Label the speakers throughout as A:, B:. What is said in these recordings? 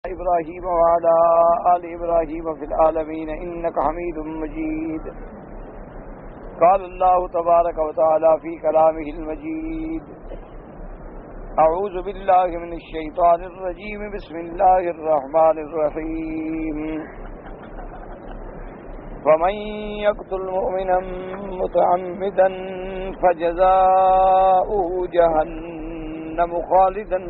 A: إبراهيم وعلى آل إبراهيم في العالمين إنك حميد مجيد. قال الله تبارك وتعالى في كلامه المجيد: أعوذ بالله من الشيطان الرجيم بسم الله الرحمن الرحيم. ومن يقتل مؤمنا متعمدا فجزاؤه جهنم خالدا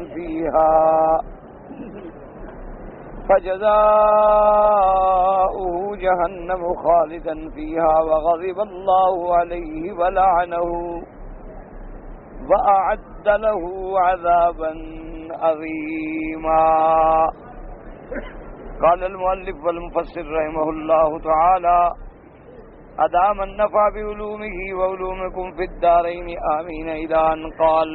A: فيها وغضب الله عليه ولعنه وأعد له عذابا عظيما. قال المؤلف والمفسر رحمه الله تعالى: أدام النفع بعلومه وعلومكم في الدارين آمين. إلى أن قال: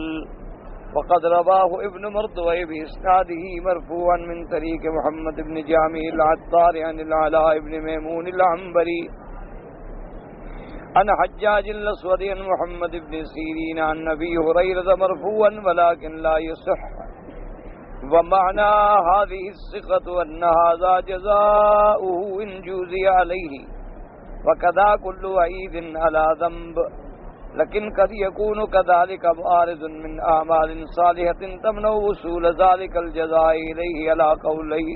A: وقد رواه ابن مردويه بإسناده مرفوعا من طريق محمد بن جامع العطار عن العلاء بن ميمون العنبري عن حجاج الأسود عن محمد بن سيرين عن أبي هريرة مرفوعا ولكن لا يصح. ومعنى هذه الثقة أن هذا جزاؤه إن جوزي عليه، وكذا كل وعيد على ذنب، لكن قد يكون كذلك معارض من أعمال صالحة تمنع وصول ذلك الجزاء إليه على قولي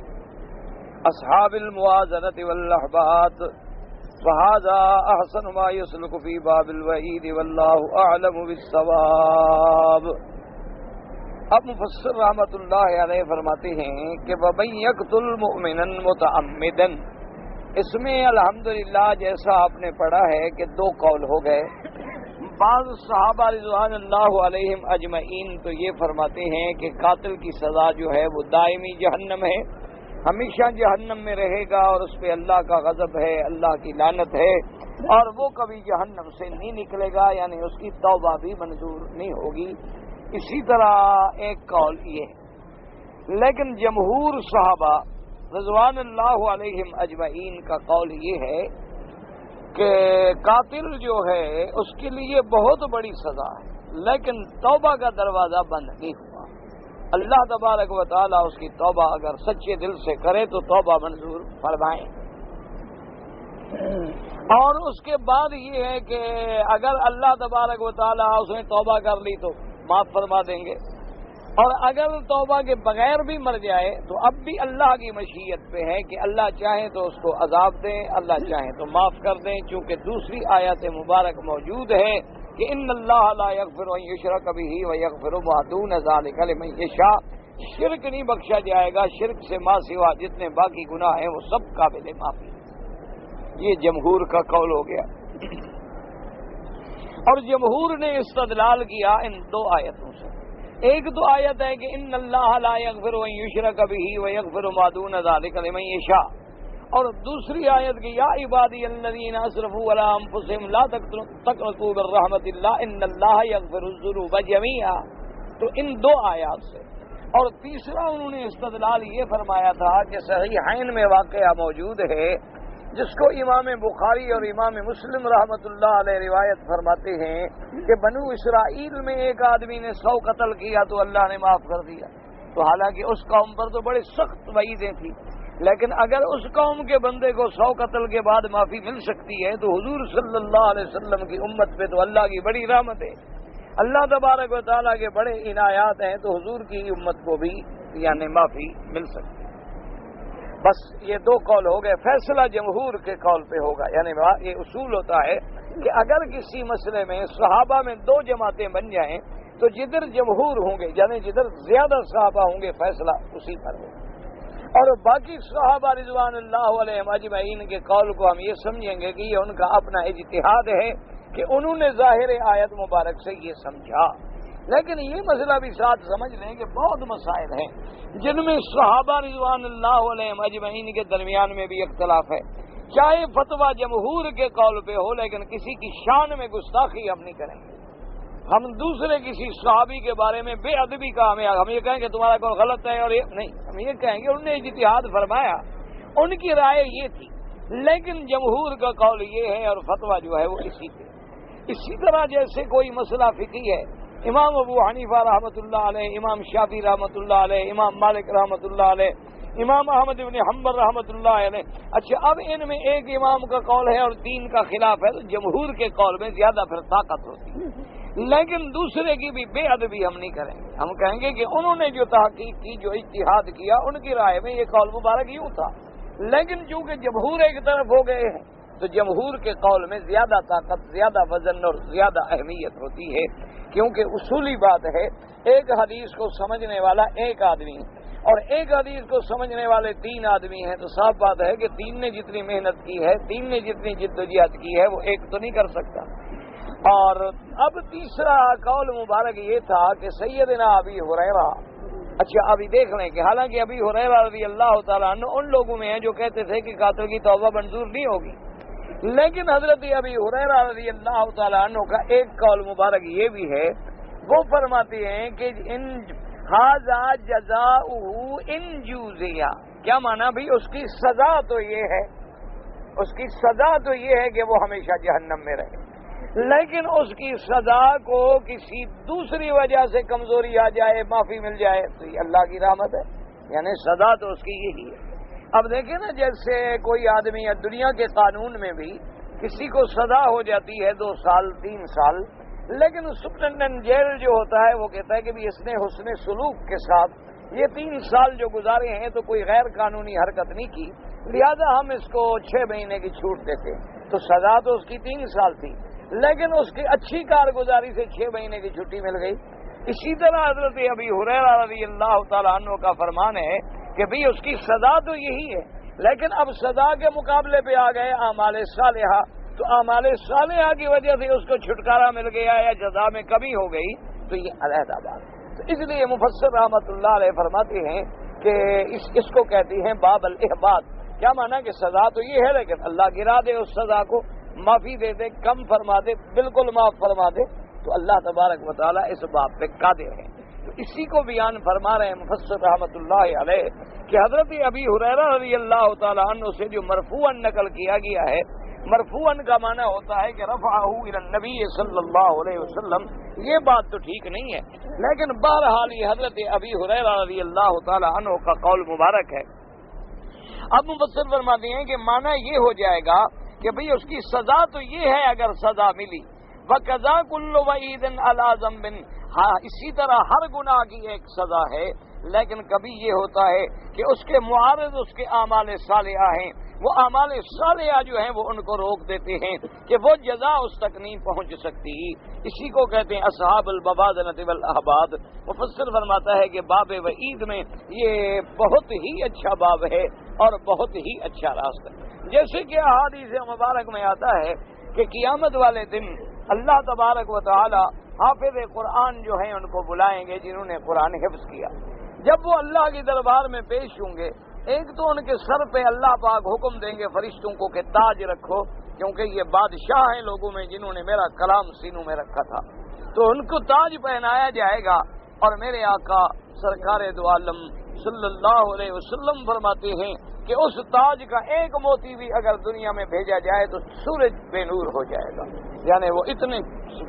A: أصحاب الموازنة والأحباط، وهذا أحسن ما يسلك في باب الوعيد والله أعلم بالصواب. اب مفسر رحمۃ اللہ علیہ فرماتے ہیں کہ وَمَن يَقْتُلْ مُؤْمِنًا مُتَعَمِّدًا، اس میں الحمدللہ جیسا آپ نے پڑھا ہے کہ دو قول ہو گئے. بعض صحابہ رضوان اللہ علیہم اجمعین تو یہ فرماتے ہیں کہ قاتل کی سزا جو ہے وہ دائمی جہنم ہے، ہمیشہ جہنم میں رہے گا اور اس پہ اللہ کا غضب ہے، اللہ کی لعنت ہے، اور وہ کبھی جہنم سے نہیں نکلے گا، یعنی اس کی توبہ بھی منظور نہیں ہوگی. اسی طرح ایک قول یہ ہے. لیکن جمہور صحابہ رضوان اللہ علیہم اجمعین کا قول یہ ہے کہ قاتل جو ہے اس کے لیے بہت بڑی سزا ہے، لیکن توبہ کا دروازہ بند نہیں ہوا. اللہ تبارک و تعالیٰ اس کی توبہ اگر سچے دل سے کرے تو توبہ منظور فرمائیں. اور اس کے بعد یہ ہے کہ اگر اللہ تبارک و تعالیٰ اس نے توبہ کر لی تو معاف فرما دیں گے، اور اگر توبہ کے بغیر بھی مر جائے تو اب بھی اللہ کی مشیت پہ ہے کہ اللہ چاہیں تو اس کو عذاب دیں، اللہ چاہیں تو معاف کر دیں، چونکہ دوسری آیت مبارک موجود ہے کہ ان اللہ لا یغفر ان یشرک بہ ویغفر ما دون ذلک لمن یشاء. شرک نہیں بخشا جائے گا، شرک سے ما سوا جتنے باقی گناہ ہیں وہ سب قابل معافی. یہ جمہور کا قول ہو گیا. اور جمہور نے استدلال کیا ان دو آیتوں سے. ایک تو آیت ہے کہ ان اللہ لا یغفر ان یشرک بہ ویغفر ما دون ذلک لمن یشاء، اور دوسری آیت کہ یا عبادی الذین اسرفوا علی انفسہم لا تقنطوا من رحمۃ اللہ ان اللہ یغفر الذنوب جميعا. تو ان دو آیات سے. اور تیسرا انہوں نے استدلال یہ فرمایا تھا کہ صحیحین میں واقعہ موجود ہے جس کو امام بخاری اور امام مسلم رحمۃ اللہ علیہ روایت فرماتے ہیں کہ بنو اسرائیل میں ایک آدمی نے 100 قتل کیا تو اللہ نے معاف کر دیا. تو حالانکہ اس قوم پر تو بڑے سخت وعیدیں تھیں، لیکن اگر اس قوم کے بندے کو 100 قتل کے بعد معافی مل سکتی ہے تو حضور صلی اللہ علیہ وسلم کی امت پہ تو اللہ کی بڑی رحمت ہے، اللہ تبارک و تعالیٰ کے بڑے عنایات ہیں، تو حضور کی امت کو بھی یعنی معافی مل سکتی ہے. بس یہ دو قول ہو گئے. فیصلہ جمہور کے قول پہ ہوگا. یعنی یہ اصول ہوتا ہے کہ اگر کسی مسئلے میں صحابہ میں دو جماعتیں بن جائیں تو جدھر جمہور ہوں گے یعنی جدھر زیادہ صحابہ ہوں گے فیصلہ اسی پر ہوگا. اور باقی صحابہ رضوان اللہ علیہم اجمعین کے قول کو ہم یہ سمجھیں گے کہ یہ ان کا اپنا اجتہاد ہے کہ انہوں نے ظاہر آیت مبارک سے یہ سمجھا. لیکن یہ مسئلہ بھی ساتھ سمجھ لیں کہ بہت مسائل ہیں جن میں صحابہ رضوان اللہ علیہم اجمعین کے درمیان میں بھی اختلاف ہے. چاہے فتویٰ جمہور کے قول پہ ہو، لیکن کسی کی شان میں گستاخی ہم نہیں کریں گے. ہم دوسرے کسی صحابی کے بارے میں بے ادبی کا ہم یہ کہیں کہ تمہارا قول غلط ہے، اور یہ نہیں، ہم یہ کہیں گے انہوں نے اجتہاد فرمایا، ان کی رائے یہ تھی، لیکن جمہور کا قول یہ ہے اور فتویٰ جو ہے وہ اسی پہ. اسی طرح جیسے کوئی مسئلہ فقہی ہے، امام ابو حنیفہ رحمۃ اللہ علیہ، امام شافعی رحمۃ اللہ علیہ، امام مالک رحمۃ اللہ علیہ، امام احمد بن حنبل رحمۃ اللہ علیہ. اچھا اب ان میں ایک امام کا قول ہے اور 3 کا خلاف ہے، تو جمہور کے قول میں زیادہ پھر طاقت ہوتی ہے. لیکن دوسرے کی بھی بے ادبی ہم نہیں کریں گے. ہم کہیں گے کہ انہوں نے جو تحقیق کی، جو اجتہاد کیا، ان کی رائے میں یہ قول مبارک یوں تھا. لیکن چونکہ جمہور ایک طرف ہو گئے ہیں تو جمہور کے قول میں زیادہ طاقت، زیادہ وزن اور زیادہ اہمیت ہوتی ہے، کیونکہ اصولی بات ہے ایک حدیث کو سمجھنے والا ایک آدمی ہے اور ایک حدیث کو سمجھنے والے 3 آدمی ہیں. تو صاف بات ہے کہ 3 نے جتنی محنت کی ہے، 3 نے جتنی جدوجہد کی ہے، وہ ایک تو نہیں کر سکتا. اور اب تیسرا قول مبارک یہ تھا کہ سیدنا ابی ہریرہ، اچھا ابھی دیکھ لیں کہ حالانکہ ابی ہریرہ رضی اللہ تعالیٰ عنہ ان لوگوں میں ہیں جو کہتے تھے کہ قاتل کی توبہ منظور نہیں ہوگی، لیکن حضرت ابی ہریرہ رضی اللہ تعالیٰ عنہ کا ایک قول مبارک یہ بھی ہے، وہ فرماتے ہیں کہ ان ھذا جزاؤہ ان جوزیہ. کیا مانا بھی اس کی سزا تو یہ ہے، اس کی سزا تو یہ ہے کہ وہ ہمیشہ جہنم میں رہے، لیکن اس کی سزا کو کسی دوسری وجہ سے کمزوری آ جائے، معافی مل جائے تو یہ اللہ کی رحمت ہے. یعنی سزا تو اس کی یہی ہے. اب دیکھیں نا، جیسے کوئی آدمی یا دنیا کے قانون میں بھی کسی کو سزا ہو جاتی ہے 2 سال 3 سال، لیکن سپرنٹینڈنٹ جیل جو ہوتا ہے وہ کہتا ہے کہ بھی اس نے حسن سلوک کے ساتھ یہ 3 سال جو گزارے ہیں تو کوئی غیر قانونی حرکت نہیں کی، لہذا ہم اس کو 6 مہینے کی چھوٹ دیتے. تو سزا تو اس کی 3 سال تھی، لیکن اس کی اچھی کارگزاری سے 6 مہینے کی چھٹی مل گئی. اسی طرح حضرت ابی ہریرہ رضی اللہ تعالیٰ عنہ کا فرمان ہے کہ بھی اس کی سزا تو یہی ہے، لیکن اب سزا کے مقابلے پہ آ گئے اعمال صالحہ، تو اعمال صالحہ کی وجہ سے اس کو چھٹکارا مل گیا یا جزا میں کمی ہو گئی، تو یہ علیحدہ بات. تو اس لیے مفسر رحمۃ اللہ علیہ فرماتے ہیں کہ اس کو کہتی ہیں باب الاحباط. کیا مانا کہ سزا تو یہ ہے، لیکن اللہ گرا دے اس سزا کو، معافی دے دے، کم فرما دے، بالکل معاف فرما دے، تو اللہ تبارک و تعالیٰ اس باب پہ قادر ہے. تو اسی کو بیان فرما رہے ہیں مفسر رحمۃ اللہ علیہ کہ حضرت ابی ہریرہ رضی اللہ تعالیٰ عنہ سے جو مرفوعاً نقل کیا گیا ہے، مرفوعاً کا معنی ہوتا ہے کہ رفعہ الی النبی صلی اللہ علیہ وسلم. یہ بات تو ٹھیک نہیں ہے، لیکن بہرحال یہ حضرت ابی ہریرہ رضی اللہ تعالیٰ عنہ کا قول مبارک ہے. اب مفسر فرماتے ہیں کہ معنی یہ ہو جائے گا کہ بھئی اس کی سزا تو یہ ہے اگر سزا ملی، وَقَضَا كُلُّ وَعِيدٍ عَلَى ذَنبٍ. ہاں اسی طرح ہر گناہ کی ایک سزا ہے، لیکن کبھی یہ ہوتا ہے کہ اس کے معارض اس کے اعمال صالحہ ہیں، وہ اعمال صالحہ جو ہیں وہ ان کو روک دیتے ہیں کہ وہ جزا اس تک نہیں پہنچ سکتی. اسی کو کہتے ہیں اصحاب البوادنۃ والاحباط. مفسر فرماتا ہے کہ باب وعید میں یہ بہت ہی اچھا باب ہے اور بہت ہی اچھا راستہ. جیسے کہ احادیث مبارک میں آتا ہے کہ قیامت والے دن اللہ تبارک و تعالی حافظ قرآن جو ہیں ان کو بلائیں گے جنہوں نے قرآن حفظ کیا. جب وہ اللہ کے دربار میں پیش ہوں گے، ایک تو ان کے سر پہ اللہ پاک حکم دیں گے فرشتوں کو کہ تاج رکھو، کیونکہ یہ بادشاہ ہیں لوگوں میں جنہوں نے میرا کلام سینوں میں رکھا تھا، تو ان کو تاج پہنایا جائے گا. اور میرے آقا سرکار دو عالم صلی اللہ علیہ وسلم فرماتے ہیں کہ اس تاج کا ایک موتی بھی اگر دنیا میں بھیجا جائے تو سورج بے نور ہو جائے گا، یعنی وہ اتنے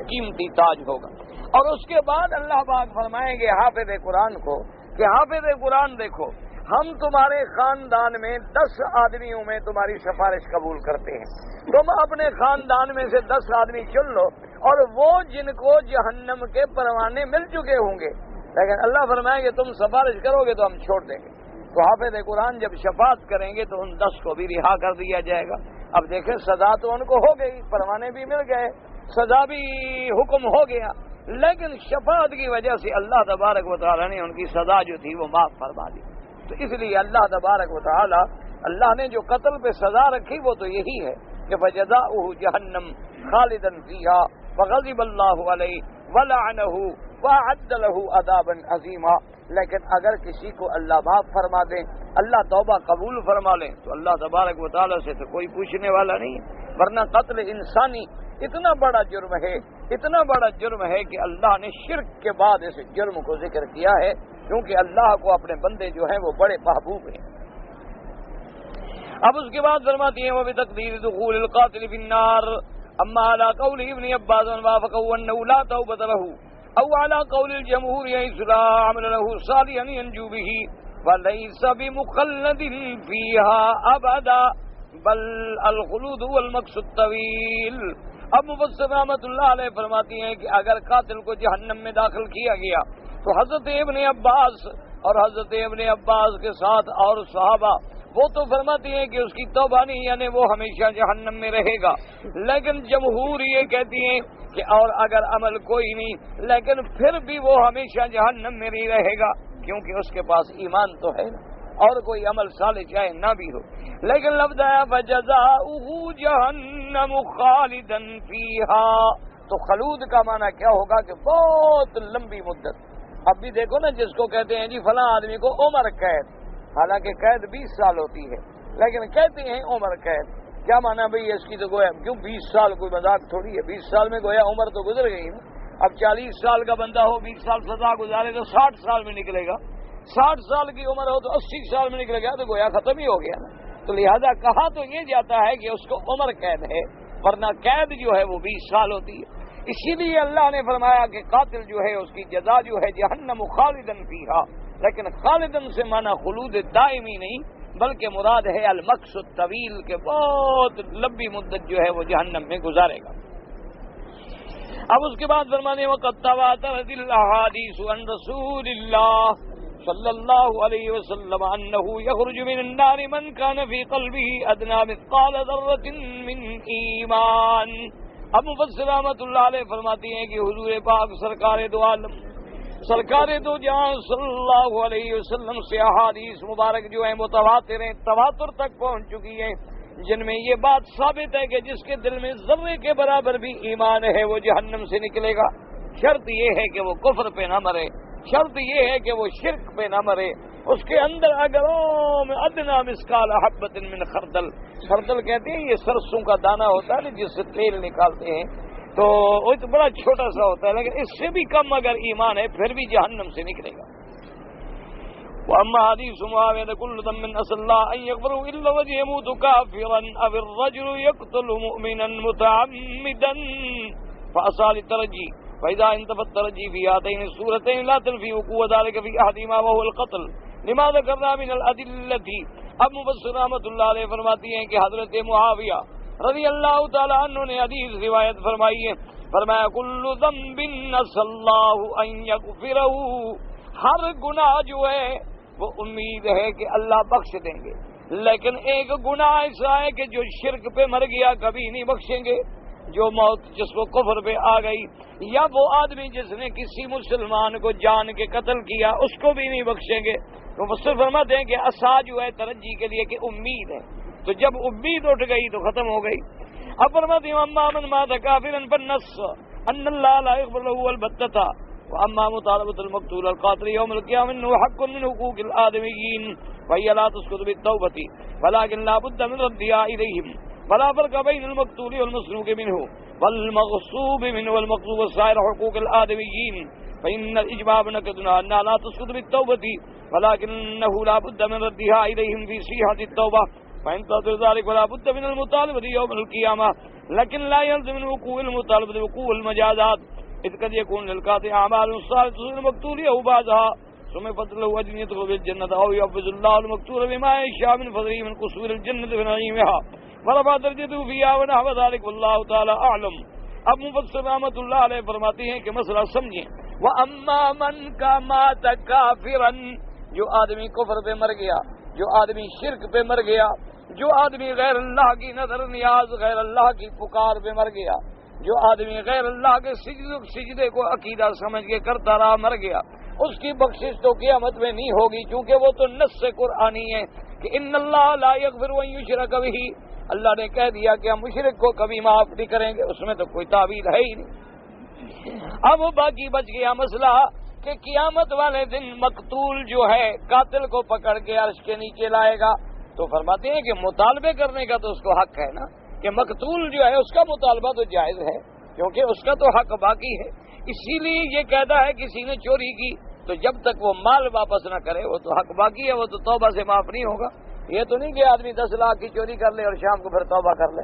A: قیمتی تاج ہوگا. اور اس کے بعد اللہ پاک فرمائیں گے حافظ قرآن کو کہ حافظ قرآن دیکھو، ہم تمہارے خاندان میں 10 آدمیوں میں تمہاری سفارش قبول کرتے ہیں، تم اپنے خاندان میں سے 10 آدمی چن لو، اور وہ جن کو جہنم کے پروانے مل چکے ہوں گے، لیکن اللہ فرمائیں گے تم سفارش کرو گے تو ہم چھوڑ دیں گے. تو حافظ قرآن جب شفاعت کریں گے تو ان 10 کو بھی رہا کر دیا جائے گا. اب دیکھیں سزا تو ان کو ہو گئی، پروانے بھی مل گئے، سزا بھی حکم ہو گیا، لیکن شفاعت کی وجہ سے اللہ تبارک و تعالیٰ نے ان کی سزا جو تھی وہ معاف فرما دی. تو اس لیے اللہ تبارک و تعالیٰ اللہ نے جو قتل پہ سزا رکھی وہ تو یہی ہے کہ فجزاؤہ جہنم خالدا فیہا وغضب اللہ علیہ ولعنہ وأعد له عذابا عظیما. لیکن اگر کسی کو اللہ معاف فرما دیں، اللہ توبہ قبول فرما لیں، تو اللہ تبارک و تعالیٰ سے تو کوئی پوچھنے والا نہیں ہے. ورنہ قتل انسانی اتنا بڑا جرم ہے، اتنا بڑا جرم ہے کہ اللہ نے شرک کے بعد اس جرم کو ذکر کیا ہے، کیونکہ اللہ کو اپنے بندے جو ہیں وہ بڑے محبوب ہیں. اب اس کے بعد فرماتی ہیں وَبِتَقْدِيرِ دُخُولِ الْقَاتِلِ فِي النَّارِ اما على قول ابن عباس وافقوا انه لا توبة له او على قول الجمهور حيث لا عمل له صالحا ينجو به وَلَيْسَ بِمُخَلَّدٍ فِيهَا أَبَدًا بل الخلود هو المقصد الطویل۔ اب مفسر رحمۃ اللہ علیہ فرماتی ہیں کہ اگر قاتل کو جہنم میں داخل کیا گیا تو حضرت ابن عباس اور حضرت ابن عباس کے ساتھ اور صحابہ وہ تو فرماتی ہیں کہ اس کی توبہ نہیں، یعنی وہ ہمیشہ جہنم میں رہے گا، لیکن جمہور یہ کہتی ہیں کہ اور اگر عمل کوئی نہیں لیکن پھر بھی وہ ہمیشہ جہنم میں نہیں رہے گا، کیونکہ اس کے پاس ایمان تو ہے نا، اور کوئی عمل صالح چاہے نہ بھی ہو۔ لیکن لفظ آیا فَجَزَاؤُهُ جَهَنَّمُ خَالِدًا فِيهَا، تو خلود کا معنی کیا ہوگا کہ بہت لمبی مدت۔ اب بھی دیکھو نا، جس کو کہتے ہیں جی فلاں آدمی کو عمر قید، حالانکہ قید 20 سال ہوتی ہے، لیکن کہتے ہیں عمر قید، کیا معنی بھئی اس کی تو گویا کیوں 20 سال کوئی مذاق تھوڑی ہے، 20 سال میں گویا عمر تو گزر گئی نا۔ اب 40 سال کا بندہ ہو 20 سال سزا گزارے تو 60 سال میں نکلے گا، 60 سال کی عمر ہو تو 80 سال میں نکلے گا، تو گویا ختم ہی ہو گیا نا۔ تو لہذا کہا تو یہ جاتا ہے کہ اس کو عمر قید ہے، ورنہ قید جو ہے وہ 20 سال ہوتی ہے۔ اسی لیے اللہ نے فرمایا کہ قاتل جو ہے اس کی جزا جو ہے جہنم خالدن فیہا، لیکن خالدن سے معنی خلود دائمی نہیں بلکہ مراد ہے المکث الطویل، کے بہت لمبی مدت جو ہے وہ جہنم میں گزارے گا۔ اب اس کے بعد فرمانے وقت تواترت الاحادیث عن رسول اللہ صلی اللہ علیہ وسلم انہ یخرج من النار من کان فی قلبہ ادنی مثقال ذرۃ من ایمان۔ اب مفسر رحمۃ اللہ علیہ فرماتی ہیں کہ حضور پاک سرکار دو عالم سرکار دو جہاں صلی اللہ علیہ وسلم سے احادیث مبارک جو ہیں متواتر ہیں، تواتر تک پہنچ چکی ہیں، جن میں یہ بات ثابت ہے کہ جس کے دل میں ذرے کے برابر بھی ایمان ہے وہ جہنم سے نکلے گا۔ شرط یہ ہے کہ وہ کفر پہ نہ مرے، شرط یہ ہے کہ وہ شرک پہ نہ مرے، اس کے اندر اگر ادنا مثقال حبۃ من خردل، خردل کہتے ہیں یہ سرسوں کا دانہ ہوتا ہے جس سے تیل نکالتے ہیں، تو وہ تو بڑا چھوٹا سا ہوتا ہے، لیکن اس سے بھی کم اگر ایمان ہے پھر بھی جہنم سے نکلے گا۔ وَأَمَّا حَدِيثُ مُعَاوِيَةَ كُلُّ ذَنبٍ أَسَى اللَّهَ أَن يَغْفِرَهُ إِلَّا وَجْهُ يَمُوتُ كَافِرًا أَوِ الرَّجُلُ يَقْتُلُ مُؤْمِنًا مُتَعَمِّدًا فَأَصَى لِلتَّرَجِّي فَإِذَا انتفى الترجي في هاتين السورتين لا تنفي وقوع ذلك في أحدهما وهو القتل لما ذكرنا من الأدلة۔ اب مفسر رحمۃ اللہ علیہ فرماتی ہیں کہ حضرت معاویہ رضی اللہ تعالی عنہ نے حدیث روایت فرمائی ہے، فرمایا کل ذنب عسى اللہ ان یغفرہ، ہر گناہ جو ہے وہ امید ہے کہ اللہ بخش دیں گے، لیکن ایک گناہ ایسا ہے کہ جو شرک پہ مر گیا کبھی نہیں بخشیں گے، جو موت جس کو کفر پہ آ گئی، یا وہ آدمی جس نے کسی مسلمان کو جان کے قتل کیا اس کو بھی نہیں بخشیں گے۔ تو مفسر فرماتے ہیں کہ عصا جو ہے ترجی کے لیے کہ امید ہے، تو جب امید اٹھ گئی تو ختم ہو گئی۔ اب فرماتے ہیں اما من مات کافرا فالنص ان اللہ لا يغفر له البتة، واما مطالبة المقتول القاتل يوم القيامة انه حق من حقوق الآدميين فهي لا تسقط بالتوبة ولكن لا بد من ردها اليهم، فلا فرق بين المقتول والمسروق منه والمغصوب منه والمقصوب وسائر حقوق الآدميين، فإن الإجماع بنكدنا أنها لا تسقط بالتوبة ولكنه لا بد من ردها إليهم في صحة التوبة، فإن تطر ذلك فلا بد من المطالبة يوم القيامة، لكن لا يلزم من وقوع المطالبة وقوع المجازات، إذ قد يكون للقاطع أعمال صالحة المقتول أو بعضها ثم يفضل له أجر يدخل بالجنة أو يحفظ الله المقتول بما يشاء من فضله من قصور الجنة ونعيمها ورفع درجته فيها ونحو ذلك والله تعالی اعلم۔ اب مفسر رحمۃ اللہ علیہ فرماتے ہیں کہ مسئلہ سمجھیں، وَأَمَّا مَنْ مَاتَ كَافِرًا، جو آدمی کفر پہ مر گیا، جو آدمی شرک پہ مر گیا، جو آدمی غیر اللہ کی نظر نیاز، غیر اللہ کی پکار پہ مر گیا، جو آدمی غیر اللہ کے سجدے کو عقیدہ سمجھ کے کرتا رہا مر گیا، اس کی بخشش تو قیامت میں نہیں ہوگی، کیونکہ وہ تو نص قرآنی ہے کہ ان اللہ لا یغفر ان یشرک بہ، اللہ نے کہہ دیا کہ ہم مشرک کو کبھی معاف نہیں کریں گے، اس میں تو کوئی تعویل ہے ہی نہیں۔ اب باقی بچ گیا مسئلہ کہ قیامت والے دن مقتول جو ہے قاتل کو پکڑ کے عرش کے نیچے لائے گا، تو فرماتے ہیں کہ مطالبے کرنے کا تو اس کو حق ہے نا، کہ مقتول جو ہے اس کا مطالبہ تو جائز ہے، کیونکہ اس کا تو حق باقی ہے۔ اسی لیے یہ کہتا ہے کسی نے چوری کی تو جب تک وہ مال واپس نہ کرے وہ تو حق باقی ہے، وہ تو توبہ سے معاف نہیں ہوگا۔ یہ تو نہیں کہ آدمی 10 لاکھ کی چوری کر لے اور شام کو پھر توبہ کر لے،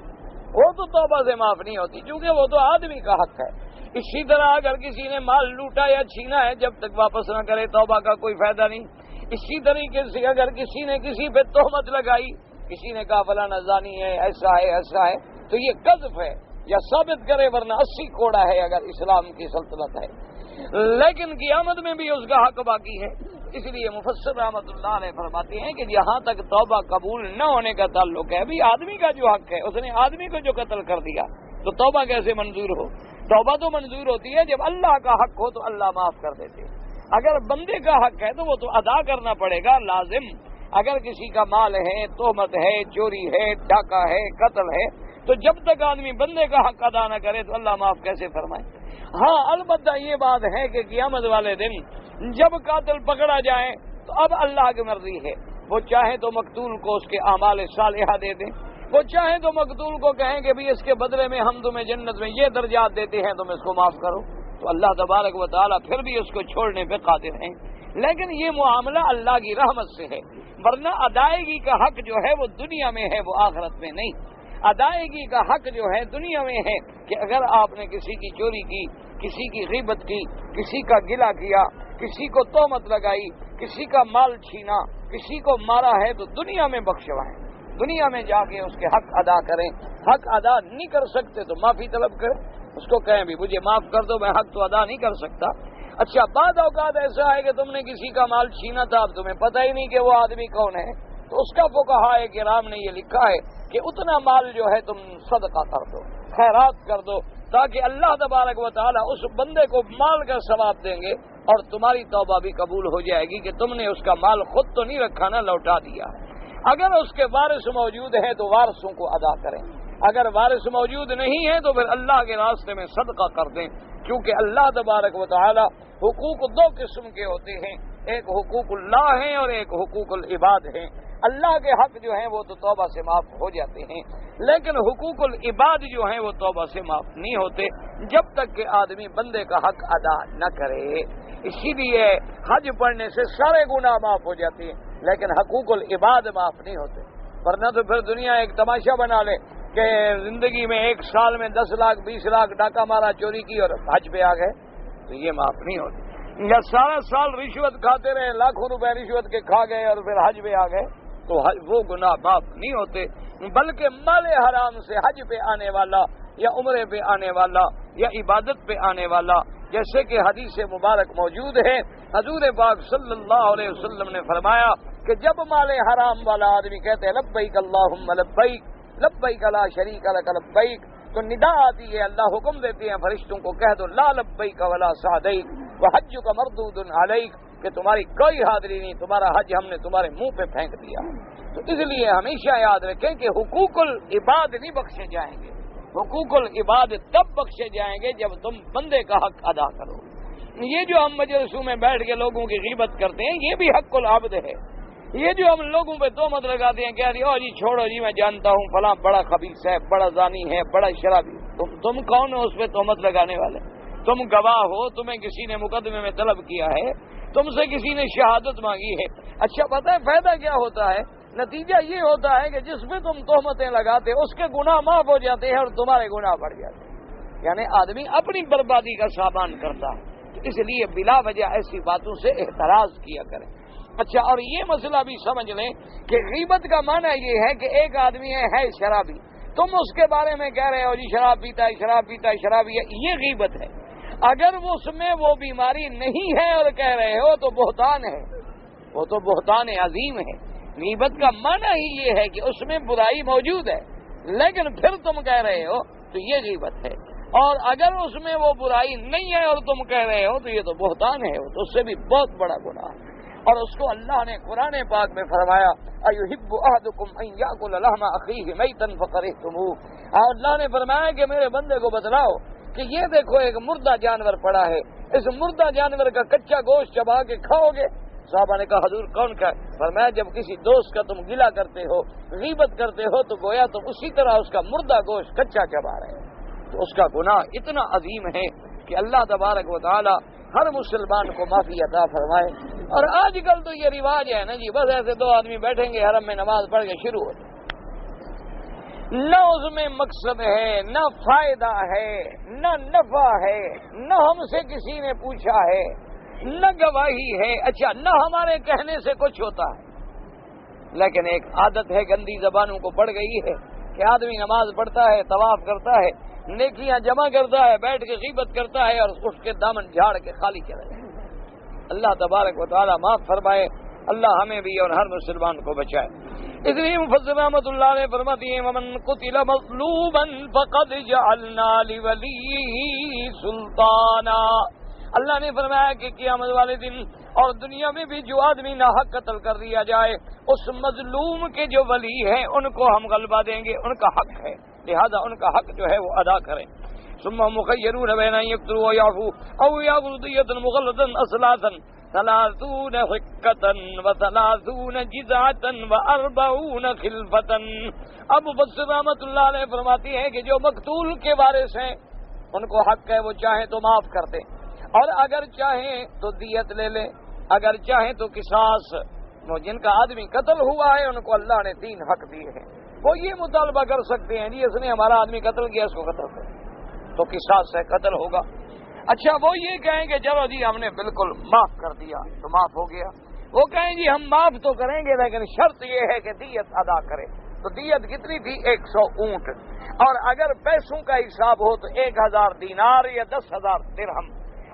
A: وہ تو توبہ سے معاف نہیں ہوتی، کیونکہ وہ تو آدمی کا حق ہے۔ اسی طرح اگر کسی نے مال لوٹا یا چھینا ہے جب تک واپس نہ کرے توبہ کا کوئی فائدہ نہیں۔ اسی طریقے سے اگر کسی نے کسی پہ تہمت لگائی، کسی نے کہا فلانا زانی ہے، ایسا ہے تو یہ قذف ہے، یا ثابت کرے ورنہ 80 کوڑا ہے اگر اسلام کی سلطنت ہے، لیکن قیامت میں بھی اس کا حق باقی ہے۔ اس لیے مفسر رحمۃ اللہ علیہ فرماتے ہیں کہ جہاں تک توبہ قبول نہ ہونے کا تعلق ہے، ابھی آدمی کا جو حق ہے، اس نے آدمی کو جو قتل کر دیا تو توبہ کیسے منظور ہو؟ توبہ تو منظور ہوتی ہے جب اللہ کا حق ہو تو اللہ معاف کر دیتے، اگر بندے کا حق ہے تو وہ تو ادا کرنا پڑے گا لازم۔ اگر کسی کا مال ہے، تہمت ہے، چوری ہے، ڈاکہ ہے، قتل ہے، تو جب تک آدمی بندے کا حق ادا نہ کرے تو اللہ معاف کیسے فرمائے؟ ہاں البتہ یہ بات ہے کہ قیامت والے دن جب قاتل پکڑا جائے تو اب اللہ کی مرضی ہے، وہ چاہے تو مقتول کو اس کے اعمال صالحہ دے دیں، وہ چاہے تو مقتول کو کہیں کہ بھی اس کے بدلے میں ہم تمہیں جنت میں یہ درجات دیتے ہیں، تم اس کو معاف کرو، تو اللہ تبارک و تعالیٰ پھر بھی اس کو چھوڑنے پہ قادر ہیں۔ لیکن یہ معاملہ اللہ کی رحمت سے ہے، ورنہ ادائیگی کا حق جو ہے وہ دنیا میں ہے، وہ آخرت میں نہیں۔ ادائیگی کا حق جو ہے دنیا میں ہے کہ اگر آپ نے کسی کی چوری کی، کسی کی غیبت کی، کسی کا گلہ کیا، کسی کو تہمت لگائی، کسی کا مال چھینا، کسی کو مارا ہے تو دنیا میں بخشوائیں، دنیا میں جا کے اس کے حق ادا کریں۔ حق ادا نہیں کر سکتے تو معافی طلب کریں، اس کو کہیں بھی مجھے معاف کر دو، میں حق تو ادا نہیں کر سکتا۔ اچھا بعض اوقات ایسا ہے کہ تم نے کسی کا مال چھینا تھا، اب تمہیں پتہ ہی نہیں کہ وہ آدمی کون ہے، تو اس کا فقہاء کرام نے یہ لکھا ہے کہ اتنا مال جو ہے تم صدقہ کر دو، خیرات کر دو، تاکہ اللہ تبارک و تعالیٰ اس بندے کو مال کا ثواب دیں گے اور تمہاری توبہ بھی قبول ہو جائے گی کہ تم نے اس کا مال خود تو نہیں رکھا نا، لوٹا دیا۔ اگر اس کے وارث موجود ہیں تو وارثوں کو ادا کریں، اگر وارث موجود نہیں ہے تو پھر اللہ کے راستے میں صدقہ کر دیں، کیونکہ اللہ تبارک و تعالی حقوق دو قسم کے ہوتے ہیں، ایک حقوق اللہ ہیں اور ایک حقوق العباد ہیں۔ اللہ کے حق جو ہیں وہ تو توبہ سے معاف ہو جاتے ہیں، لیکن حقوق العباد جو ہیں وہ توبہ سے معاف نہیں ہوتے جب تک کہ آدمی بندے کا حق ادا نہ کرے۔ اسی لیے حج پڑھنے سے سارے گناہ معاف ہو جاتے ہیں، لیکن حقوق العباد معاف نہیں ہوتے، ورنہ تو پھر دنیا ایک تماشا بنا لے کہ زندگی میں 1 سال میں 10 لاکھ 20 لاکھ ڈاکہ مارا، چوری کی اور حج پہ آ گئے، تو یہ معاف نہیں ہوتی۔ یا سارا سال رشوت کھاتے رہے، لاکھوں روپے رشوت کے کھا گئے اور پھر حج پہ آ گئے، تو وہ گناہ معاف نہیں ہوتے، بلکہ مال حرام سے حج پہ آنے والا یا عمرے پہ آنے والا یا عبادت پہ آنے والا، جیسے کہ حدیث مبارک موجود ہے، حضور پاک صلی اللہ علیہ وسلم نے فرمایا کہ جب مال حرام والا آدمی کہتے ہیں لبیک اللہم لبیک لبیک لا شریک لک لبیک، تو ندا آتی ہے، اللہ حکم دیتے ہیں فرشتوں کو کہہ دو لا لبیک ولا سعدیک وحجک مردود علیک، کہ تمہاری کوئی حاضری نہیں، تمہارا حج ہم نے تمہارے منہ پہ پھینک دیا۔ تو اس لیے ہمیشہ یاد رکھیں کہ حقوق العباد نہیں بخشے جائیں گے، حقوق العباد تب بخشے جائیں گے جب تم بندے کا حق ادا کرو۔ یہ جو ہم مجلسوں میں بیٹھ کے لوگوں کی غیبت کرتے ہیں یہ بھی حق العبد ہے، یہ جو ہم لوگوں پہ تہمت لگاتے ہیں کہہ رہی او جی چھوڑو جی میں جانتا ہوں فلاں بڑا خبیث ہے، بڑا زانی ہے، بڑا شرابی، تم کون ہو اس پہ تہمت لگانے والے؟ تم گواہ ہو، تمہیں کسی نے مقدمے میں طلب کیا ہے، تم سے کسی نے شہادت مانگی ہے۔ اچھا پتہ ہے فائدہ کیا ہوتا ہے؟ نتیجہ یہ ہوتا ہے کہ جس پہ تم تہمتیں لگاتے اس کے گناہ معاف ہو جاتے ہیں اور تمہارے گناہ بڑھ جاتے ہیں، یعنی آدمی اپنی بربادی کا سامان کرتا ہے۔ تو اس لیے بلا وجہ ایسی باتوں سے احتراز کیا کریں۔ اچھا اور یہ مسئلہ بھی سمجھ لیں کہ غیبت کا معنی یہ ہے کہ ایک آدمی ہے شرابی، تم اس کے بارے میں کہہ رہے ہو جی شراب پیتا ہے، شراب پیتا ہے، شرابی ہے، یہ غیبت ہے۔ اگر اس میں وہ بیماری نہیں ہے اور کہہ رہے ہو تو بہتان ہے، وہ تو بہتان عظیم ہے۔ غیبت کا معنی ہی یہ ہے کہ اس میں برائی موجود ہے لیکن پھر تم کہہ رہے ہو تو یہ غیبت ہے، اور اگر اس میں وہ برائی نہیں ہے اور تم کہہ رہے ہو تو یہ تو بہتان ہے، تو اس سے بھی بہت بڑا گناہ ہے۔ اور اس کو اللہ نے قرآن پاک میں فرمایا اَيُحِبُّ أَحَدُكُمْ أَن يَأْكُلَ لَحْمَ أَخِيهِ مَيْتًا فَكَرِهْتُمُوهُ، اور اللہ نے فرمایا کہ میرے بندے کو بتلاؤ کہ یہ دیکھو ایک مردہ جانور پڑا ہے، اس مردہ جانور کا کچا گوشت چبا کے کھاؤ گے؟ صحابہ نے کہا حضور کون کا؟ فرمایا جب کسی دوست کا تم گلہ کرتے ہو، غیبت کرتے ہو تو گویا تم اسی طرح اس کا مردہ گوشت کچا چبا رہے ہیں، تو اس کا گناہ اتنا عظیم ہے کہ اللہ تبارک و تعالی ہر مسلمان کو معافی عطا فرمائے۔ اور آج کل تو یہ رواج ہے نا جی، بس ایسے 2 آدمی بیٹھیں گے حرم میں نماز پڑھ کے شروع ہوتے، نہ اس میں مقصد ہے، نہ فائدہ ہے، نہ نفع ہے، نہ ہم سے کسی نے پوچھا ہے، نہ گواہی ہے، اچھا نہ ہمارے کہنے سے کچھ ہوتا ہے، لیکن ایک عادت ہے گندی زبانوں کو پڑ گئی ہے کہ آدمی نماز پڑھتا ہے، طواف کرتا ہے، نیکیاں جمع کرتا ہے، بیٹھ کے غیبت کرتا ہے اور اس کے دامن جھاڑ کے خالی چلا جائے۔ اللہ تبارک و تعالی معاف فرمائے، اللہ ہمیں بھی اور ہر مسلمان کو بچائے۔ اس لیے مفسر رحمۃ اللہ علیہ فرماتی ہیں ومن قتل مظلوما فقد جعلنا لولیہ سلطانا۔ اللہ نے فرمایا کہ قیامت والے دن اور دنیا میں بھی جو آدمی ناحق قتل کر دیا جائے، اس مظلوم کے جو ولی ہیں ان کو ہم غلبہ دیں گے، ان کا حق ہے، لہذا ان کا حق جو ہے وہ ادا کریں۔ ثم مخيرون بين أن يقتلوا ويعفوا أو يأخذوا دية مغلظة أثلاثا 30 حقة و30 جزعة و40 خلفة۔ اب مفسر رحمۃ اللہ علیہ فرماتی ہیں کہ جو مقتول کے وارث ہیں ان کو حق ہے، وہ چاہیں تو معاف کر دیں اور اگر چاہیں تو دیت لے لیں، اگر چاہیں تو قصاص۔ وہ جن کا آدمی قتل ہوا ہے ان کو اللہ نے 3 حق دیے ہیں، وہ یہ مطالبہ کر سکتے ہیں جی اس نے ہمارا آدمی قتل کیا، اس کو قتل کریں تو قصاص سے قتل ہوگا۔ اچھا وہ یہ کہیں گے چلو جی ہم نے بالکل معاف کر دیا تو معاف ہو گیا، وہ کہیں جی ہم معاف تو کریں گے لیکن شرط یہ ہے کہ دیت ادا کرے۔ تو دیت کتنی تھی؟ 100 اونٹ، اور اگر پیسوں کا حساب ہو تو 1000 دینار یا 10,000 درہم۔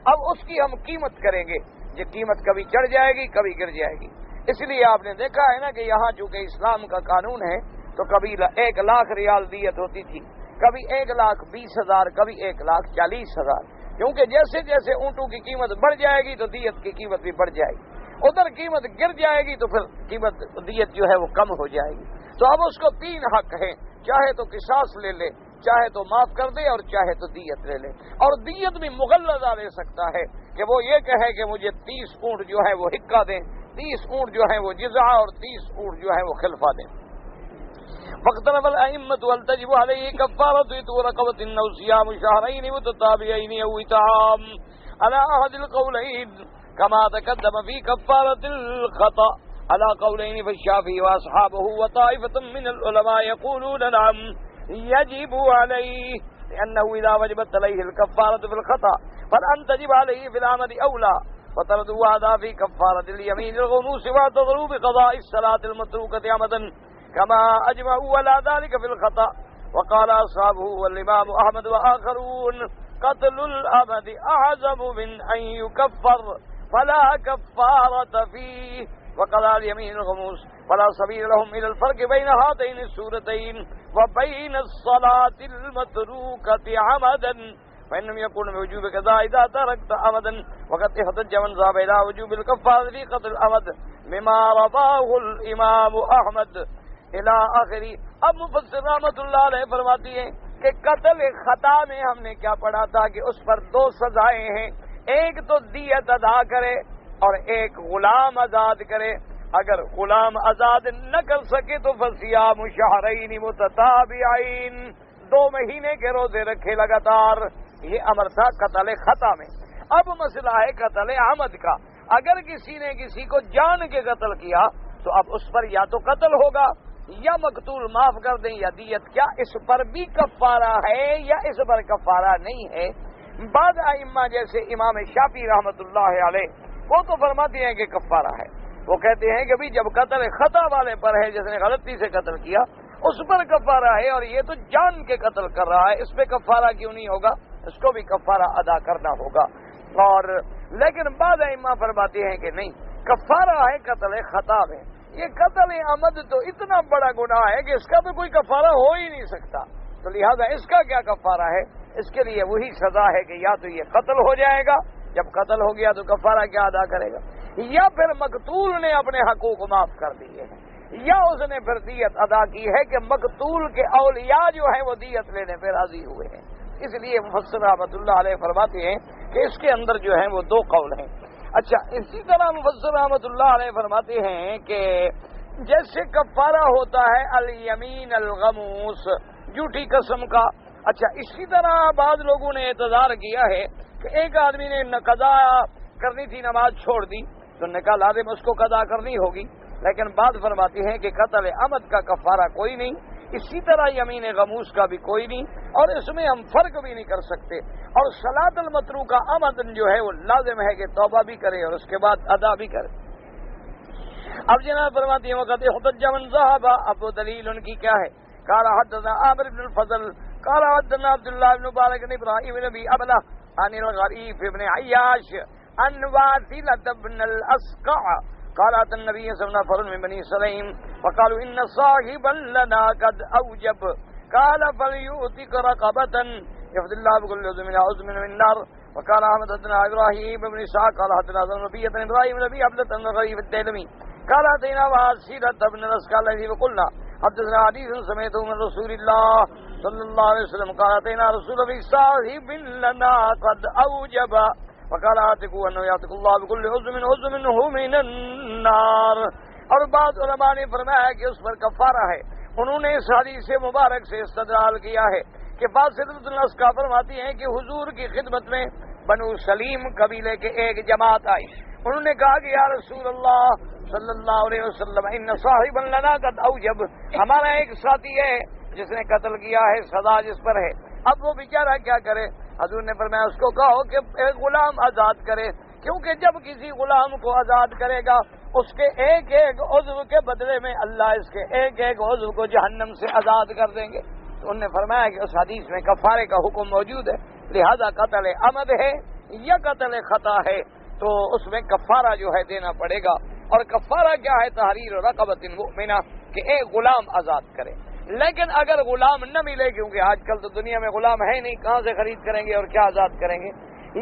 A: اب اس کی ہم قیمت کریں گے، یہ قیمت کبھی چڑھ جائے گی کبھی گر جائے گی۔ اس لیے آپ نے دیکھا ہے نا کہ یہاں چونکہ اسلام کا قانون ہے تو کبھی 1 لاکھ ریال دیت ہوتی تھی، کبھی 1,20,000، کبھی 1,40,000، کیونکہ جیسے جیسے اونٹوں کی قیمت بڑھ جائے گی تو دیت کی قیمت بھی بڑھ جائے گی، ادھر قیمت گر جائے گی تو پھر قیمت دیت جو ہے وہ کم ہو جائے گی۔ تو اب اس کو 3 حق ہیں، چاہے تو قصاص لے لے، چاہے تو معاف کر دے اور چاہے تو دیت لے لے۔ اور دیت بھی مغلظہ لے سکتا ہے کہ وہ یہ کہے کہ مجھے 30 اونٹ جو ہے وہ حقہ دیں، 30 اونٹ جو ہے وہ جزع اور 30 اونٹ جو ہے وہ خلفہ دیں۔ فاختلف الأئمة هل تجب عليه كفارة رقبة أو صيام شهرين متتابعين أو إطعام على أحد القولين كما تقدم في كفارة الخطأ على قولين فالشافعي وأصحابه وطائفة من العلماء يقولون نعم يجب عليه لأنه إذا وجبت عليه الكفارة في الخطأ فلأن تجب عليه في العمد أولى وتردوا هذا في كفارة اليمين الغموس واعتذروا بقضاء الصلاة المتروكة عمدا كما أجمعوا على ذلك في الخطأ وقال أصحابه والإمام أحمد وآخرون قتل الأمد أعظم من أن يكفر فلا كفارة فيه وقضاء اليمين الغموس فلا سبيل لهم إلى الفرق بين هاتين السورتين وبين الصلاة المتروكة عمدا فإنهم يقولون بوجوب قضاء إذا تركت عمدا وقد احتج من ذهب إلى وجوب الكفارة في قتل الأمد مما رواه الإمام أحمد الى آخری۔ اب مفسر رحمۃ اللہ علیہ فرماتی ہیں کہ قتل خطا میں ہم نے کیا پڑھا تھا کہ اس پر 2 سزائیں ہیں، ایک تو دیت ادا کرے اور ایک غلام آزاد کرے۔ اگر غلام آزاد نہ کر سکے تو فصیام شہرین متتابعین، 2 مہینے کے روزے رکھے لگاتار۔ یہ امر تھا قتل خطا میں۔ اب مسئلہ ہے قتل عمد کا، اگر کسی نے کسی کو جان کے قتل کیا تو اب اس پر یا تو قتل ہوگا یا مقتول معاف کر دیں یا دیت۔ کیا اس پر بھی کفارہ ہے یا اس پر کفارہ نہیں ہے؟ بعض ائمہ جیسے امام شافعی رحمۃ اللہ علیہ وہ تو فرماتے ہیں کہ کفارہ ہے، وہ کہتے ہیں کہ بھی جب قتل خطا والے پر ہے، جس نے غلطی سے قتل کیا اس پر کفارہ ہے، اور یہ تو جان کے قتل کر رہا ہے، اس پہ کفارہ کیوں نہیں ہوگا؟ اس کو بھی کفارہ ادا کرنا ہوگا۔ اور لیکن بعض ائمہ فرماتے ہیں کہ نہیں، کفارہ ہے قتل خطا میں۔ یہ قتل عمد تو اتنا بڑا گناہ ہے کہ اس کا تو کوئی کفارہ ہو ہی نہیں سکتا، تو لہذا اس کا کیا کفارہ ہے؟ اس کے لیے وہی سزا ہے کہ یا تو یہ قتل ہو جائے گا، جب قتل ہو گیا تو کفارہ کیا ادا کرے گا، یا پھر مقتول نے اپنے حقوق معاف کر دیے ہیں، یا اس نے پھر دیت ادا کی ہے کہ مقتول کے اولیاء جو ہیں وہ دیت لینے پہ راضی ہوئے ہیں۔ اس لیے مفسر رحمۃ اللہ علیہ فرماتے ہیں کہ اس کے اندر جو ہیں وہ 2 قول ہیں۔ اچھا اسی طرح مفسر رحمۃ اللہ علیہ فرماتے ہیں کہ جیسے کفارہ ہوتا ہے الیمین الغموس، جھوٹی قسم کا، اچھا اسی طرح بعض لوگوں نے اعتذار کیا ہے کہ ایک آدمی نے قضا کرنی تھی، نماز چھوڑ دی تو نکاح لازم اس کو قضا کرنی ہوگی، لیکن بعض فرماتے ہیں کہ قتل عمد کا کفارہ کوئی نہیں، اسی طرح یمین غموس کا بھی کوئی نہیں، اور اس میں ہم فرق بھی نہیں کر سکتے۔ اور صلاۃ المتروکہ عمدن جو ہے وہ لازم ہے کہ توبہ بھی کرے اور اس کے بعد ادا بھی کرے۔ اب جناب فرماتے ہیں وقت احتج من ذهب، اب وہ دلیل ان کی کیا ہے؟ قال حدثنا عامر بن الفضل قال حدثنا عبد الله بن مبارك بن ابراهيم بن ابي ابله عن الغريف بن عياش عن واثلة بن الاسقع قال اتى النبي صلى الله عليه وسلم من بني سليم فقالوا ان صاحبا لنا قد اوجب قال فليؤتك رقبة يفضل الله بكل عزم من النار وقال احمد حدثنا ابراهيم بن اسحاق قال حدثنا النبي بن ابراهيم بن ابي ابله بن الغريف الديلمي قال اتينا واثلة بن الاسقع الذي وقلنا حدثنا حديث سمعته من رسول الله صلى الله عليه وسلم قال اتينا رسول الله صاحب لنا قد اوجب وقال آتقوا انه يعتق الله بكل عزم منه من النار۔ اور بعض علماء نے فرمایا کہ اس پر کفارہ ہے۔ انہوں نے اس حدیث مبارک سے استدلال کیا ہے کہ واثلۃ بن الاسقع فرماتی ہیں کہ حضور کی خدمت میں بنو سلیم قبیلے کے ایک جماعت آئی۔ انہوں نے کہا کہ یا رسول اللہ صلی اللہ علیہ وسلم ان صاحبا لنا قد اوجب، ہمارا ایک ساتھی ہے جس نے قتل کیا ہے، سزا جس پر ہے، اب وہ بیچارہ کیا کرے؟ حضور نے فرمایا اس کو کہو کہ ایک غلام آزاد کرے، کیونکہ جب کسی غلام کو آزاد کرے گا اس کے ایک ایک عضو کے بدلے میں اللہ اس کے ایک ایک عضو کو جہنم سے آزاد کر دیں گے۔ تو انہوں نے فرمایا کہ اس حدیث میں کفارے کا حکم موجود ہے، لہذا قتل عمد ہے یا قتل خطا ہے تو اس میں کفارہ جو ہے دینا پڑے گا۔ اور کفارہ کیا ہے؟ تحریر رقبۃ مؤمنہ، کہ ایک غلام آزاد کرے۔ لیکن اگر غلام نہ ملے، کیونکہ آج کل تو دنیا میں غلام ہے نہیں، کہاں سے خرید کریں گے اور کیا آزاد کریں گے،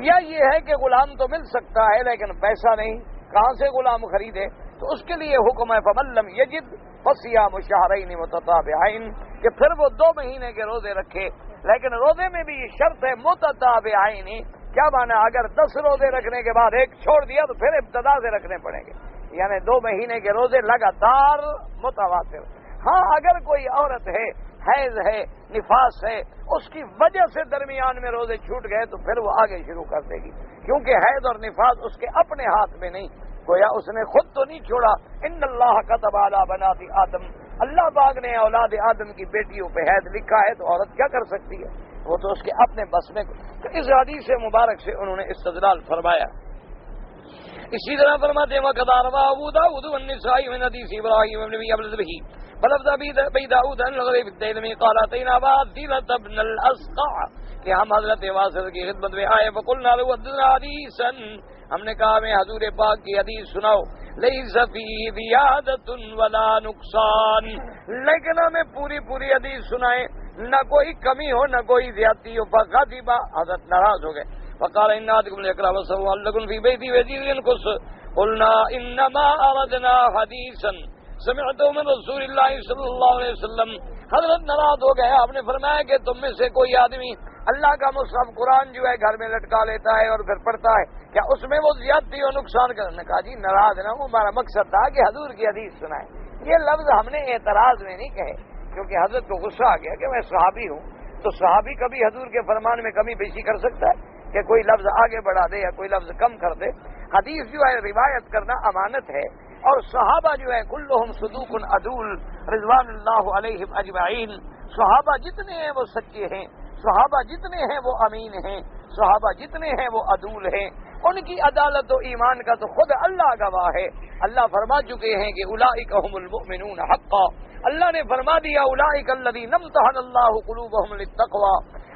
A: یا یہ ہے کہ غلام تو مل سکتا ہے لیکن پیسہ نہیں، کہاں سے غلام خریدے، تو اس کے لیے حکم ہے فمن لم یجد فصیام شہرین متتابعین، کہ پھر وہ 2 مہینے کے روزے رکھے، لیکن روزے میں بھی یہ شرط ہے متتابعین۔ کیا مانا؟ اگر 10 روزے رکھنے کے بعد ایک چھوڑ دیا تو پھر ابتدا سے رکھنے پڑیں گے، یعنی 2 مہینے کے روزے لگاتار متواتر۔ ہاں اگر کوئی عورت ہے، حیض ہے، نفاس ہے، اس کی وجہ سے درمیان میں روزے چھوٹ گئے تو پھر وہ آگے شروع کر دے گی، کیونکہ حیض اور نفاس اس کے اپنے ہاتھ میں نہیں، گویا اس نے خود تو نہیں چھوڑا۔ ان اللہ کتب علی بنات آدم، اللہ پاک نے اولاد آدم کی بیٹیوں پہ حیض لکھا ہے، تو عورت کیا کر سکتی ہے؟ وہ تو اس کے اپنے بس میں۔ تو اس حدیث مبارک سے انہوں نے استدلال فرمایا۔ اسی طرح فرماتے ہیں وقد روى ابو داود والنسائی من حدیث ابراہیم بن ابی ابلہ به بلفظ ابی داود ان الغریب الدیلمی قال اتینا واثلة بن الاسقع، کہ ہم حضرت واثلہ کی خدمت میں آئے، فقلنا له حدثنا حدیثا، ہم نے کہا ہمیں حضور پاک کی حدیث سناؤ، لیس فیہ زیادۃ ولا نقصان، لیکن ہمیں پوری حدیث سنائے، نہ کوئی کمی ہو نہ کوئی زیادتی ہو۔ فغضب، حضرت ناراض ہو گئے، فقال ان احدکم لیقرأ وصفه لكم في بيتي ويزيد ينقص، قلنا انما اردنا حدیثا سمعته من رسول اللہ صلی اللہ علیہ وسلم۔ حضرت ناراض ہو گئے، آپ نے فرمایا کہ تم میں سے کوئی آدمی اللہ کا مصحف قرآن جو ہے گھر میں لٹکا لیتا ہے اور پھر پڑھتا ہے، کیا اس میں وہ زیادتی اور نقصان کرنے؟ کہا جی ناراض نہ ہوں، ہمارا مقصد تھا کہ حضور کی حدیث سنائے۔ یہ لفظ ہم نے اعتراض میں نہیں کہے، کیونکہ حضرت کو غصہ آ گیا کہ میں صحابی ہوں، تو صحابی کبھی حضور کے فرمان میں کمی بیشی کر سکتا ہے کہ کوئی لفظ آگے بڑھا دے یا کوئی لفظ کم کر دے؟ حدیث جو ہے روایت کرنا امانت ہے، اور صحابہ جو ہے کلہم صدوق عدول رضوان اللہ علیہم اجمعین، صحابہ جتنے ہیں وہ سچے ہیں، صحابہ جتنے ہیں وہ امین ہیں، صحابہ جتنے ہیں وہ عدول ہیں، ان کی عدالت و ایمان کا تو خود اللہ گواہ ہے۔ اللہ فرما چکے ہیں کہ اولئک هم المؤمنون حقا، اللہ نے فرما دیا اولئک الذین امتحن اللہ قلوبهم للتقوى،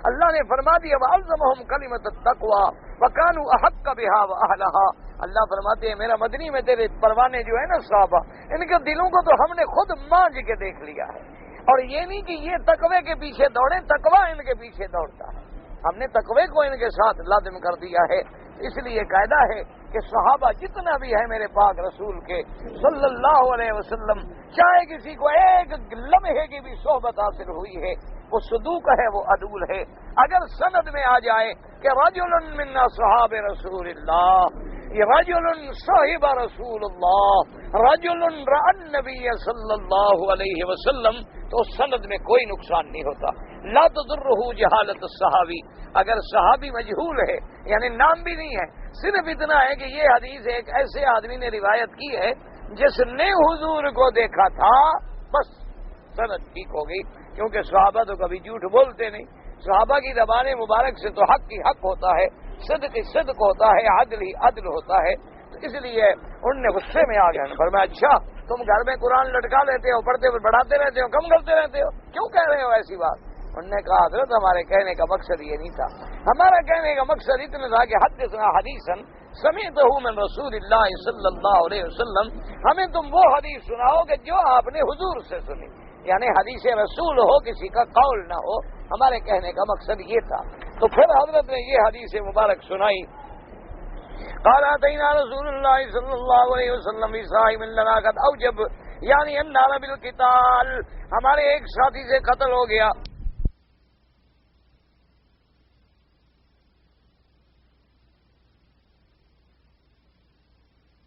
A: اللہ نے فرما دیا وَأَلْزَمَهُمْ كَلِمَةَ التَّقْوَى وَكَانُوا أَحَقَّ بِهَا وَأَهْلَهَا۔ اللہ فرماتے ہیں میرا مدنی میں تیرے پروانے جو ہے نا صحابہ، ان کے دلوں کو تو ہم نے خود مانج کے دیکھ لیا ہے، اور یہ نہیں کہ یہ تقوی کے پیچھے دوڑے، تقوی ان کے پیچھے دوڑتا ہے، ہم نے تقوی کو ان کے ساتھ لازم کر دیا ہے۔ اس لیے قاعدہ ہے کہ صحابہ جتنا بھی ہے میرے پاک رسول کے صلی اللہ علیہ وسلم، چاہے کسی کو ایک لمحے کی بھی صحبت حاصل ہوئی ہے، وہ صدوق ہے، وہ عدول ہے۔ اگر سند میں آ جائے کہ رجل منا صحاب رسول اللہ، یہ رجل صاحب رسول اللہ، رجل رأى النبی صلی اللہ علیہ وسلم، تو اس سند میں کوئی نقصان نہیں ہوتا۔ لا تضرہ جہالت الصحابی، اگر صحابی مجہول ہے یعنی نام بھی نہیں ہے، صرف اتنا ہے کہ یہ حدیث ایک ایسے آدمی نے روایت کی ہے جس نے حضور کو دیکھا تھا، بس سند ٹھیک ہو گئی، کیونکہ صحابہ تو کبھی جھوٹ بولتے نہیں، صحابہ کی زبان مبارک سے تو حق کی حق ہوتا ہے، صدق کی صدق ہوتا ہے، عدل ہی عدل ہوتا ہے۔ تو اس لیے ان نے غصے میں آ گئے، فرمایا اچھا تم گھر میں قرآن لٹکا لیتے ہو، پڑھتے ہوئے بڑھاتے رہتے ہو، کم کرتے رہتے ہو، کیوں کہہ رہے ہو ایسی بات؟ انہوں نے کہا حضرت ہمارے کہنے کا مقصد یہ نہیں تھا، ہمارا کہنے کا مقصد اتنا تھا کہ حدثنا حدیثا سمعتہ من رسول اللہ صلی اللہ علیہ وسلم، ہمیں تم وہ حدیث سناؤ کہ جو آپ نے حضور سے سنی، یعنی حدیث رسول ہو، کسی کا قول نہ ہو، ہمارے کہنے کا مقصد یہ تھا۔ تو پھر حضرت نے یہ حدیث مبارک سنائی، قال اتینا رسول اللہ صلی اللہ علیہ وسلم صاحب لنا قد اوجب، یعنی ان بالقتال، ہمارے ایک ساتھی سے قتل ہو گیا،